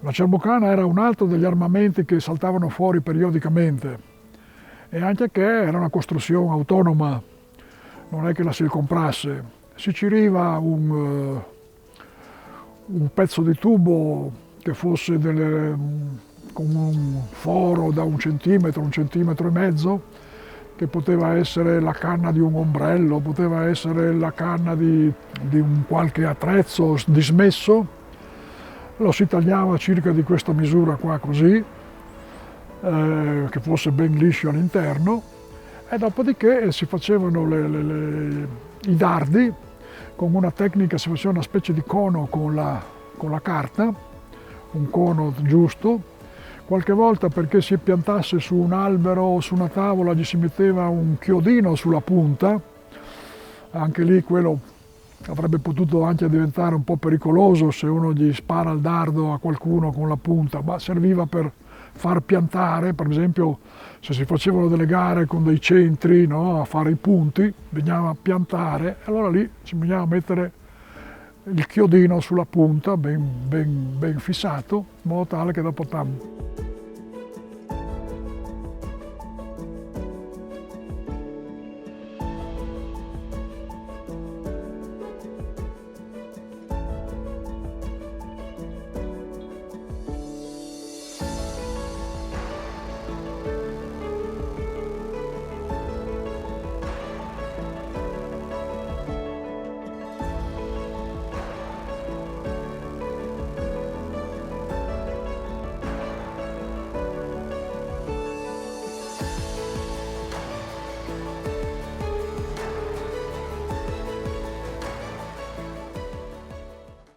La ciarboccana era un altro degli armamenti che saltavano fuori periodicamente e anche che era una costruzione autonoma, non è che la si comprasse. Si ciriva un pezzo di tubo che fosse con un foro da 1 centimetro e mezzo, che poteva essere la canna di un ombrello, poteva essere la canna di un qualche attrezzo dismesso. Lo si tagliava circa di questa misura qua così, che fosse ben liscio all'interno, e dopodiché si facevano i dardi con una tecnica, si faceva una specie di cono con la carta, un cono giusto. Qualche volta, perché si piantasse su un albero o su una tavola, gli si metteva un chiodino sulla punta, anche lì quello avrebbe potuto anche diventare un po' pericoloso se uno gli spara il dardo a qualcuno con la punta, ma serviva per far piantare, per esempio se si facevano delle gare con dei centri, no, a fare i punti, bisognava piantare, e allora lì ci bisognava mettere il chiodino sulla punta ben fissato, in modo tale che dopo